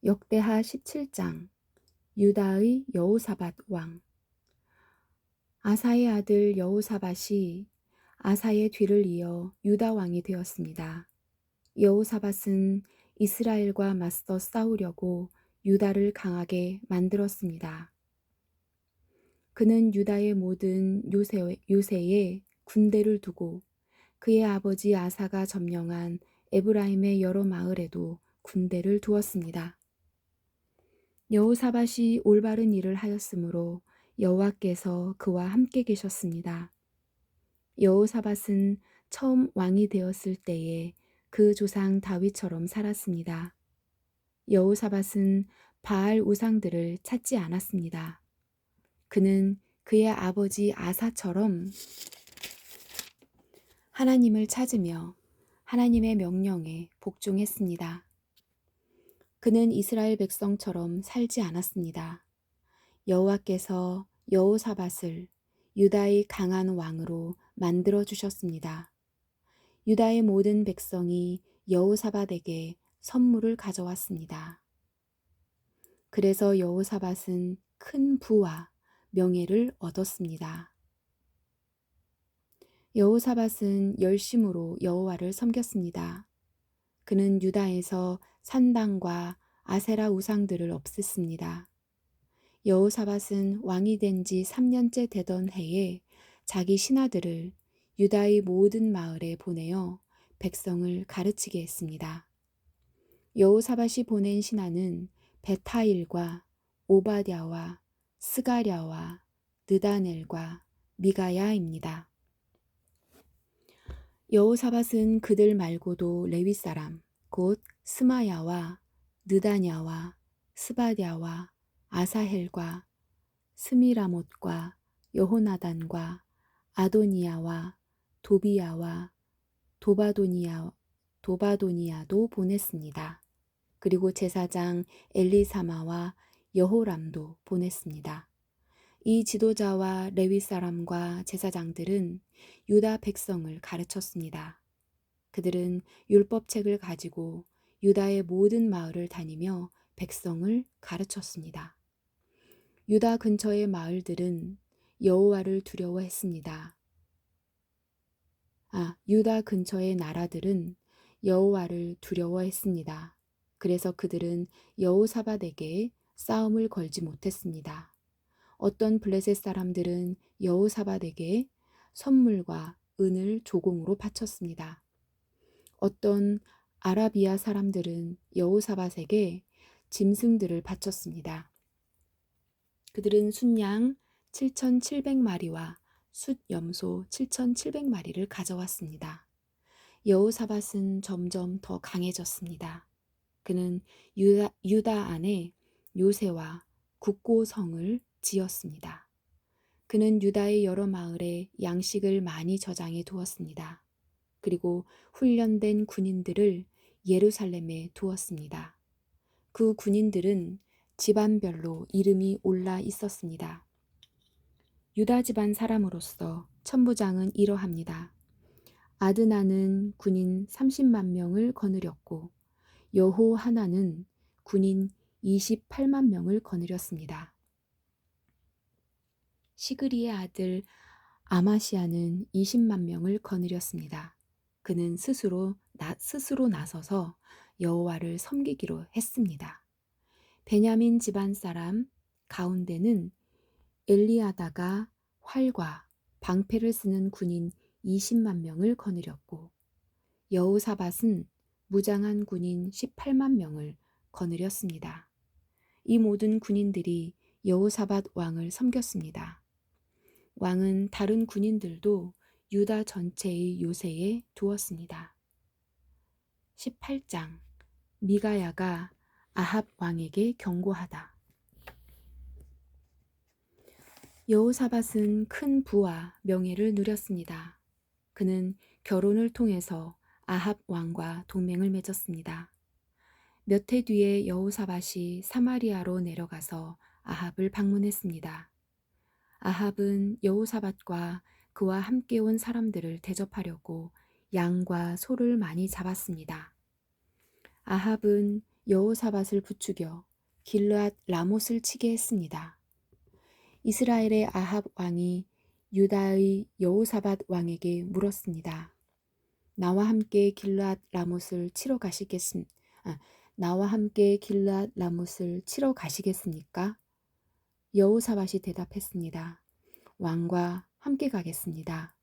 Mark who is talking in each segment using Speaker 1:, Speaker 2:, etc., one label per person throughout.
Speaker 1: 역대하 17장 유다의 여호사밧 왕. 아사의 아들 여호사밧이 아사의 뒤를 이어 유다 왕이 되었습니다. 여호사밧은 이스라엘과 맞서 싸우려고 유다를 강하게 만들었습니다. 그는 유다의 모든 요새에 군대를 두고 그의 아버지 아사가 점령한 에브라임의 여러 마을에도 군대를 두었습니다. 여호사밧이 올바른 일을 하였으므로 여호와께서 그와 함께 계셨습니다. 여호사밧은 처음 왕이 되었을 때에 그 조상 다윗처럼 살았습니다. 여호사밧은 바알 우상들을 찾지 않았습니다. 그는 그의 아버지 아사처럼 하나님을 찾으며 하나님의 명령에 복종했습니다. 그는 이스라엘 백성처럼 살지 않았습니다. 여호와께서 여호사밧을 유다의 강한 왕으로 만들어 주셨습니다. 유다의 모든 백성이 여호사밧에게 선물을 가져왔습니다. 그래서 여호사밧은 큰 부와 명예를 얻었습니다. 여호사밧은 열심으로 여호와를 섬겼습니다. 그는 유다에서 산당과 아세라 우상들을 없앴습니다. 여호사밧은 왕이 된 지 3년째 되던 해에 자기 신하들을 유다의 모든 마을에 보내어 백성을 가르치게 했습니다. 여호사밧이 보낸 신하는 베타일과 오바댜와 스가랴와 느다넬과 미가야입니다. 여호사밧은 그들 말고도 레위 사람 곧 스마야와 느다냐와 스바랴와 아사헬과 스미라못과 여호나단과 아도니야와 도비야와 도바도니야도 보냈습니다. 그리고 제사장 엘리사마와 여호람도 보냈습니다. 이 지도자와 레위 사람과 제사장들은 유다 백성을 가르쳤습니다. 그들은 율법책을 가지고 유다의 모든 마을을 다니며 백성을 가르쳤습니다. 유다 근처의 마을들은 여호와를 두려워했습니다. 유다 근처의 나라들은 여호와를 두려워했습니다. 그래서 그들은 여호사밧에게 싸움을 걸지 못했습니다. 어떤 블레셋 사람들은 여호사밧에게 선물과 은을 조공으로 바쳤습니다. 어떤 아라비아 사람들은 여호사밧에게 짐승들을 바쳤습니다. 그들은 순양 7,700마리와 숫염소 7,700마리를 가져왔습니다. 여호사밧은 점점 더 강해졌습니다. 그는 유다 안에 요새와 국고성을 지었습니다. 그는 유다의 여러 마을에 양식을 많이 저장해 두었습니다. 그리고 훈련된 군인들을 예루살렘에 두었습니다. 그 군인들은 집안별로 이름이 올라 있었습니다. 유다 집안 사람으로서 천부장은 이러합니다. 아드나는 군인 30만 명을 거느렸고 여호하나는 군인 28만 명을 거느렸습니다. 시그리의 아들 아마시아는 20만 명을 거느렸습니다. 그는 스스로 나서서 여호와를 섬기기로 했습니다. 베냐민 집안 사람 가운데는 엘리아다가 활과 방패를 쓰는 군인 20만 명을 거느렸고 여호사밧은 무장한 군인 18만 명을 거느렸습니다. 이 모든 군인들이 여호사밧 왕을 섬겼습니다. 왕은 다른 군인들도 유다 전체의 요새에 두었습니다. 18장 미가야가 아합 왕에게 경고하다. 여호사밧은 큰 부와 명예를 누렸습니다. 그는 결혼을 통해서 아합 왕과 동맹을 맺었습니다. 몇 해 뒤에 여호사밧이 사마리아로 내려가서 아합을 방문했습니다. 아합은 여호사밧과 그와 함께 온 사람들을 대접하려고 양과 소를 많이 잡았습니다. 아합은 여호사밧을 부추겨 길르앗 라못을 치게 했습니다. 이스라엘의 아합 왕이 유다의 여호사밧 왕에게 물었습니다. 나와 함께 길르앗 라못을 치러 나와 함께 길르앗 라못을 치러 가시겠습니까? 여호사밧이 대답했습니다. 왕과 함께 가겠습니다.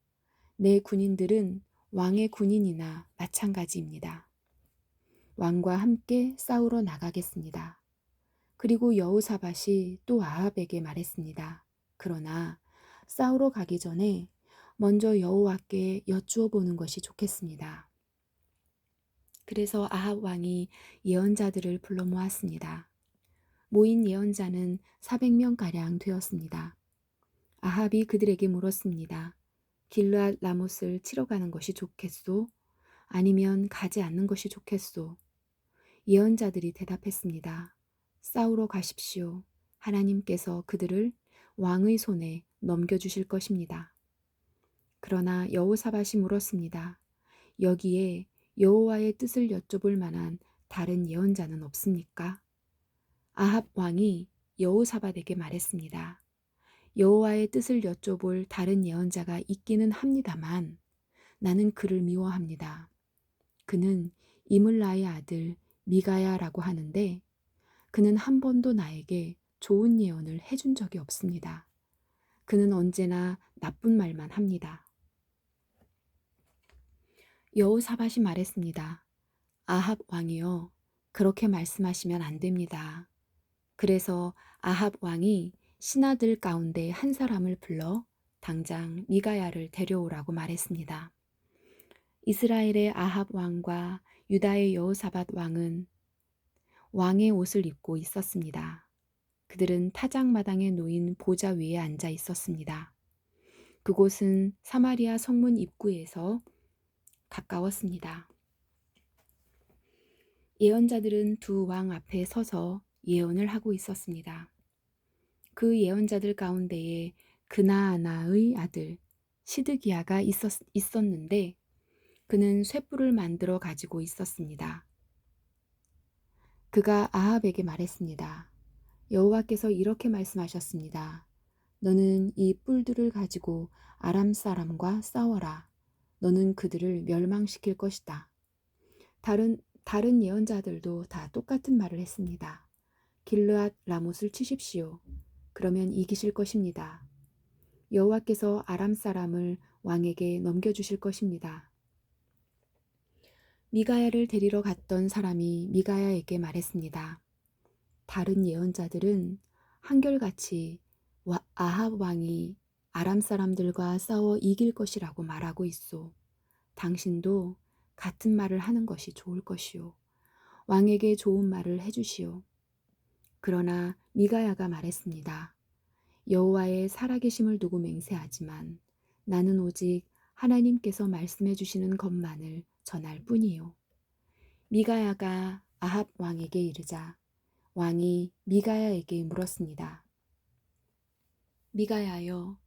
Speaker 1: 내 군인들은 왕의 군인이나 마찬가지입니다. 왕과 함께 싸우러 나가겠습니다. 그리고 여호사밧이 또 아합에게 말했습니다. 그러나 싸우러 가기 전에 먼저 여호와께 여쭈어 보는 것이 좋겠습니다. 그래서 아합 왕이 예언자들을 불러 모았습니다. 모인 예언자는 400명가량 되었습니다. 아합이 그들에게 물었습니다. 길르앗 라못을 치러 가는 것이 좋겠소? 아니면 가지 않는 것이 좋겠소? 예언자들이 대답했습니다. 싸우러 가십시오. 하나님께서 그들을 왕의 손에 넘겨주실 것입니다. 그러나 여호사밧이 물었습니다. 여기에 여호와의 뜻을 여쭤볼 만한 다른 예언자는 없습니까? 아합 왕이 여호사밧에게 말했습니다. 여호와의 뜻을 여쭤볼 다른 예언자가 있기는 합니다만 나는 그를 미워합니다. 그는 이물라의 아들 미가야라고 하는데 그는 한 번도 나에게 좋은 예언을 해준 적이 없습니다. 그는 언제나 나쁜 말만 합니다. 여호사밧이 말했습니다. 아합 왕이여, 그렇게 말씀하시면 안 됩니다. 그래서 아합 왕이 신하들 가운데 한 사람을 불러 당장 미가야를 데려오라고 말했습니다. 이스라엘의 아합 왕과 유다의 여호사밧 왕은 왕의 옷을 입고 있었습니다. 그들은 타작마당에 놓인 보좌 위에 앉아 있었습니다. 그곳은 사마리아 성문 입구에서 가까웠습니다. 예언자들은 두 왕 앞에 서서 예언을 하고 있었습니다. 그 예언자들 가운데에 그나아나의 아들 시드기야가 있었는데 그는 횃불을 만들어 가지고 있었습니다. 그가 아합에게 말했습니다. 여호와께서 이렇게 말씀하셨습니다. 너는 이 뿔들을 가지고 아람 사람과 싸워라. 너는 그들을 멸망시킬 것이다. 다른 예언자들도 다 똑같은 말을 했습니다. 길르앗 라못을 치십시오. 그러면 이기실 것입니다. 여호와께서 아람 사람을 왕에게 넘겨주실 것입니다. 미가야를 데리러 갔던 사람이 미가야에게 말했습니다. 다른 예언자들은 한결같이 아합 왕이 아람 사람들과 싸워 이길 것이라고 말하고 있소. 당신도 같은 말을 하는 것이 좋을 것이오. 왕에게 좋은 말을 해주시오. 그러나 미가야가 말했습니다. 여호와의 살아계심을 두고 맹세하지만 나는 오직 하나님께서 말씀해 주시는 것만을 전할 뿐이요. 미가야가 아합 왕에게 이르자 왕이 미가야에게 물었습니다. 미가야여,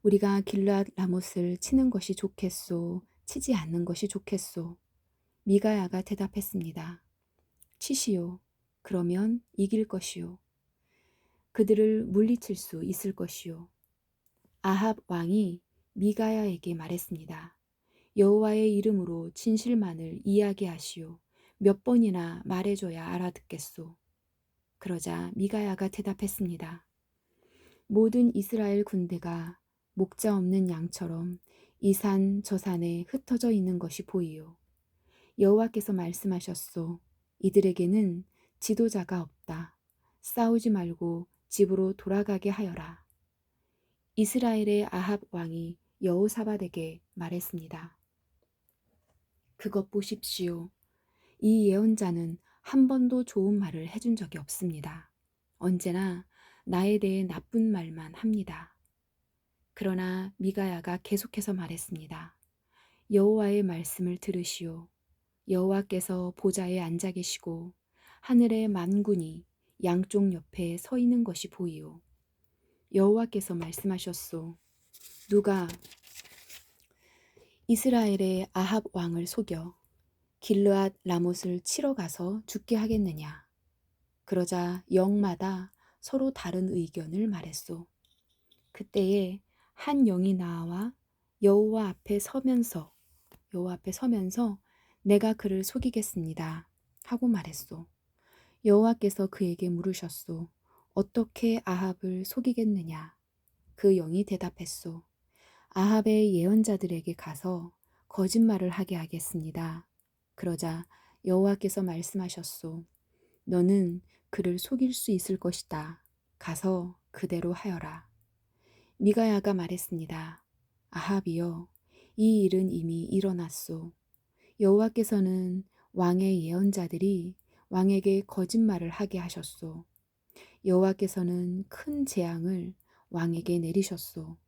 Speaker 1: 우리가 길르앗 라못을 치는 것이 좋겠소? 치지 않는 것이 좋겠소? 미가야가 대답했습니다. 치시오. 그러면 이길 것이오. 그들을 물리칠 수 있을 것이오. 아합 왕이 미가야에게 말했습니다. 여호와의 이름으로 진실만을 이야기하시오. 몇 번이나 말해줘야 알아듣겠소. 그러자 미가야가 대답했습니다. 모든 이스라엘 군대가 목자 없는 양처럼 이 산 저 산에 흩어져 있는 것이 보이요. 여호와께서 말씀하셨소. 이들에게는 지도자가 없다. 싸우지 말고 집으로 돌아가게 하여라. 이스라엘의 아합 왕이 여호사밧에게 말했습니다. 그것 보십시오. 이 예언자는 한 번도 좋은 말을 해준 적이 없습니다. 언제나 나에 대해 나쁜 말만 합니다. 그러나 미가야가 계속해서 말했습니다. 여호와의 말씀을 들으시오. 여호와께서 보좌에 앉아 계시고 하늘의 만군이 양쪽 옆에 서 있는 것이 보이오. 여호와께서 말씀하셨소. 누가 이스라엘의 아합 왕을 속여 길르앗 라못을 치러 가서 죽게 하겠느냐. 그러자 영마다 서로 다른 의견을 말했소. 그때에 한 영이 나와 여호와 앞에 서면서 내가 그를 속이겠습니다 하고 말했소. 여호와께서 그에게 물으셨소. 어떻게 아합을 속이겠느냐? 그 영이 대답했소. 아합의 예언자들에게 가서 거짓말을 하게 하겠습니다. 그러자 여호와께서 말씀하셨소. 너는 그를 속일 수 있을 것이다. 가서 그대로 하여라. 미가야가 말했습니다. 아합이여, 이 일은 이미 일어났소. 여호와께서는 왕의 예언자들이 왕에게 거짓말을 하게 하셨소. 여호와께서는 큰 재앙을 왕에게 내리셨소.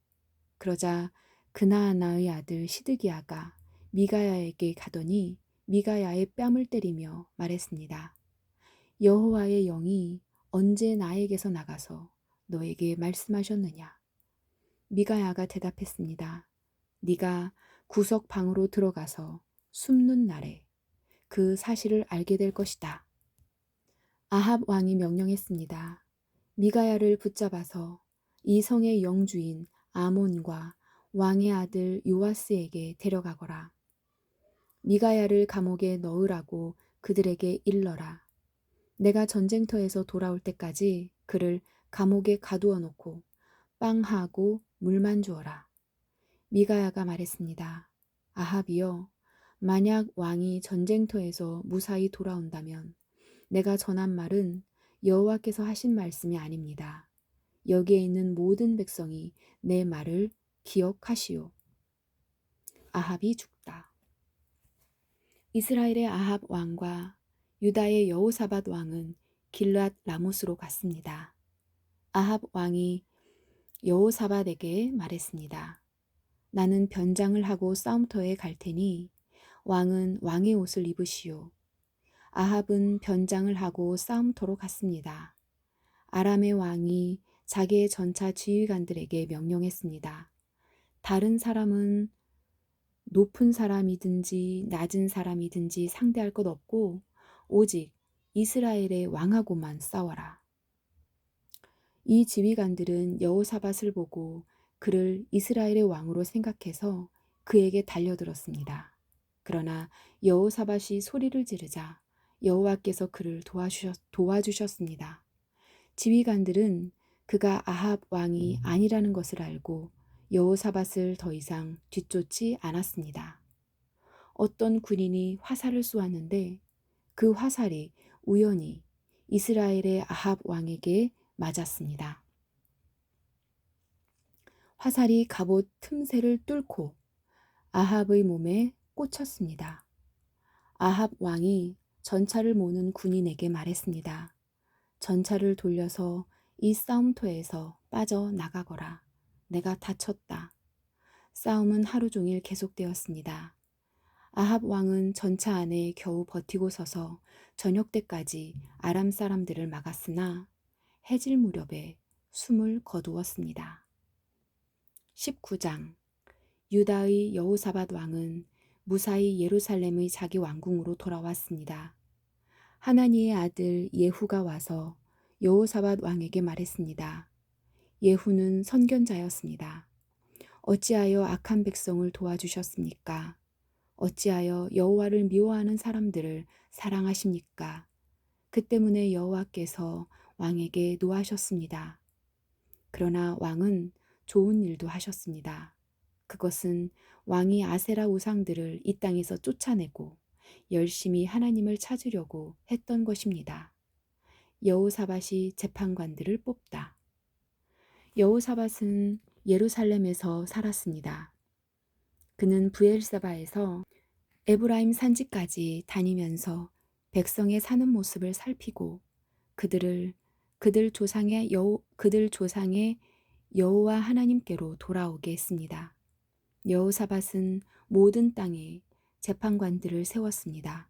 Speaker 1: 그러자 그나아나의 아들 시드기야가 미가야에게 가더니 미가야의 뺨을 때리며 말했습니다. 여호와의 영이 언제 나에게서 나가서 너에게 말씀하셨느냐? 미가야가 대답했습니다. 네가 구석 방으로 들어가서 숨는 날에 그 사실을 알게 될 것이다. 아합 왕이 명령했습니다. 미가야를 붙잡아서 이 성의 영주인 아몬과 왕의 아들 요아스에게 데려가거라. 미가야를 감옥에 넣으라고 그들에게 일러라. 내가 전쟁터에서 돌아올 때까지 그를 감옥에 가두어 놓고 빵하고 물만 주어라. 미가야가 말했습니다. 아합이여, 만약 왕이 전쟁터에서 무사히 돌아온다면 내가 전한 말은 여호와께서 하신 말씀이 아닙니다. 여기에 있는 모든 백성이 내 말을 기억하시오. 아합이 죽다. 이스라엘의 아합 왕과 유다의 여호사밧 왕은 길르앗 라못으로 갔습니다. 아합 왕이 여호사밧에게 말했습니다. 나는 변장을 하고 싸움터에 갈 테니 왕은 왕의 옷을 입으시오. 아합은 변장을 하고 싸움터로 갔습니다. 아람의 왕이 자기의 전차 지휘관들에게 명령했습니다. 다른 사람은 높은 사람이든지 낮은 사람이든지 상대할 것 없고 오직 이스라엘의 왕하고만 싸워라. 이 지휘관들은 여호사밧을 보고 그를 이스라엘의 왕으로 생각해서 그에게 달려들었습니다. 그러나 여호사밧이 소리를 지르자 여호와께서 그를 도와주셨습니다. 지휘관들은 그가 아합 왕이 아니라는 것을 알고 여호사밧을 더 이상 뒤쫓지 않았습니다. 어떤 군인이 화살을 쏘았는데 그 화살이 우연히 이스라엘의 아합 왕에게 맞았습니다. 화살이 갑옷 틈새를 뚫고 아합의 몸에 꽂혔습니다. 아합 왕이 전차를 모는 군인에게 말했습니다. 전차를 돌려서 이 싸움터에서 빠져나가거라. 내가 다쳤다. 싸움은 하루 종일 계속되었습니다. 아합 왕은 전차 안에 겨우 버티고 서서 저녁 때까지 아람 사람들을 막았으나 해질 무렵에 숨을 거두었습니다. 19장. 유다의 여호사밧 왕은 무사히 예루살렘의 자기 왕궁으로 돌아왔습니다. 하나니의 아들 예후가 와서 여호사밧 왕에게 말했습니다. 예후는 선견자였습니다. 어찌하여 악한 백성을 도와주셨습니까? 어찌하여 여호와를 미워하는 사람들을 사랑하십니까? 그 때문에 여호와께서 왕에게 노하셨습니다. 그러나 왕은 좋은 일도 하셨습니다. 그것은 왕이 아세라 우상들을 이 땅에서 쫓아내고 열심히 하나님을 찾으려고 했던 것입니다. 여호사밧이 재판관들을 뽑다. 여호사밧은 예루살렘에서 살았습니다. 그는 브엘세바에서 에브라임 산지까지 다니면서 백성의 사는 모습을 살피고 그들 조상의 여호와 하나님께로 돌아오게 했습니다. 여호사밧은 모든 땅에 재판관들을 세웠습니다.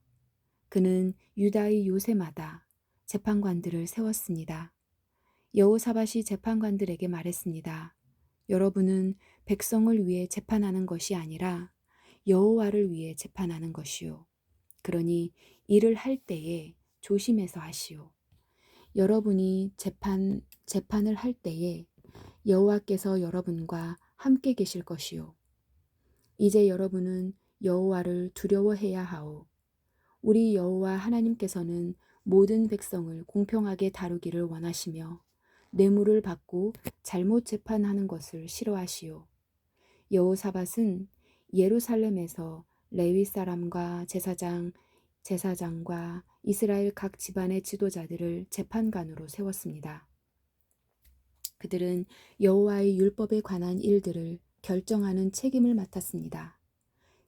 Speaker 1: 그는 유다의 요새마다 재판관들을 세웠습니다. 여호사밧이 재판관들에게 말했습니다. 여러분은 백성을 위해 재판하는 것이 아니라 여호와를 위해 재판하는 것이요. 그러니 일을 할 때에 조심해서 하시오. 여러분이 재판을 할 때에 여호와께서 여러분과 함께 계실 것이요. 이제 여러분은 여호와를 두려워해야 하오. 우리 여호와 하나님께서는 모든 백성을 공평하게 다루기를 원하시며 뇌물을 받고 잘못 재판하는 것을 싫어하시오. 여호사밧은 예루살렘에서 레위 사람과 제사장과 이스라엘 각 집안의 지도자들을 재판관으로 세웠습니다. 그들은 여호와의 율법에 관한 일들을 결정하는 책임을 맡았습니다.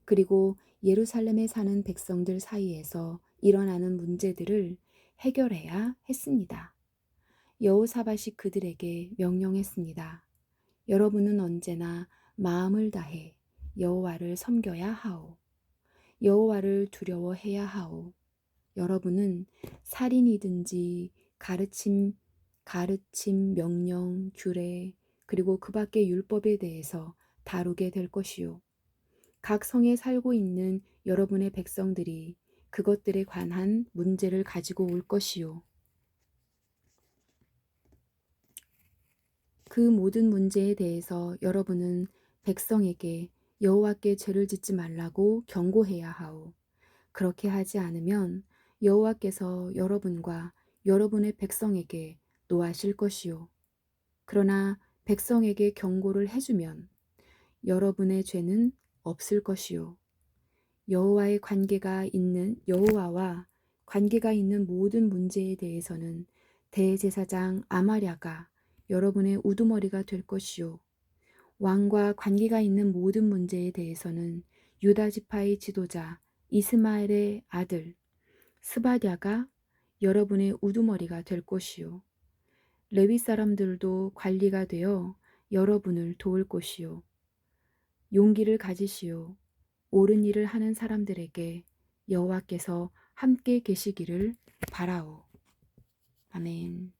Speaker 1: 그리고 예루살렘에 사는 백성들 사이에서 일어나는 문제들을 해결해야 했습니다. 여호사밧이 그들에게 명령했습니다. 여러분은 언제나 마음을 다해 여호와를 섬겨야 하오. 여호와를 두려워해야 하오. 여러분은 살인이든지 가르침, 명령, 규례, 그리고 그 밖의 율법에 대해서 다루게 될 것이요. 각 성에 살고 있는 여러분의 백성들이 그것들에 관한 문제를 가지고 올 것이요. 그 모든 문제에 대해서 여러분은 백성에게 여호와께 죄를 짓지 말라고 경고해야 하오. 그렇게 하지 않으면 여호와께서 여러분과 여러분의 백성에게 노하실 것이요. 그러나 백성에게 경고를 해주면 여러분의 죄는 없을 것이요. 여호와와 관계가 있는 모든 문제에 대해서는 대제사장 아마랴가 여러분의 우두머리가 될 것이요. 왕과 관계가 있는 모든 문제에 대해서는 유다 지파의 지도자 이스마엘의 아들 스바랴가 여러분의 우두머리가 될 것이요. 레위 사람들도 관리가 되어 여러분을 도울 것이요. 용기를 가지시오. 옳은 일을 하는 사람들에게 여호와께서 함께 계시기를 바라오. 아멘.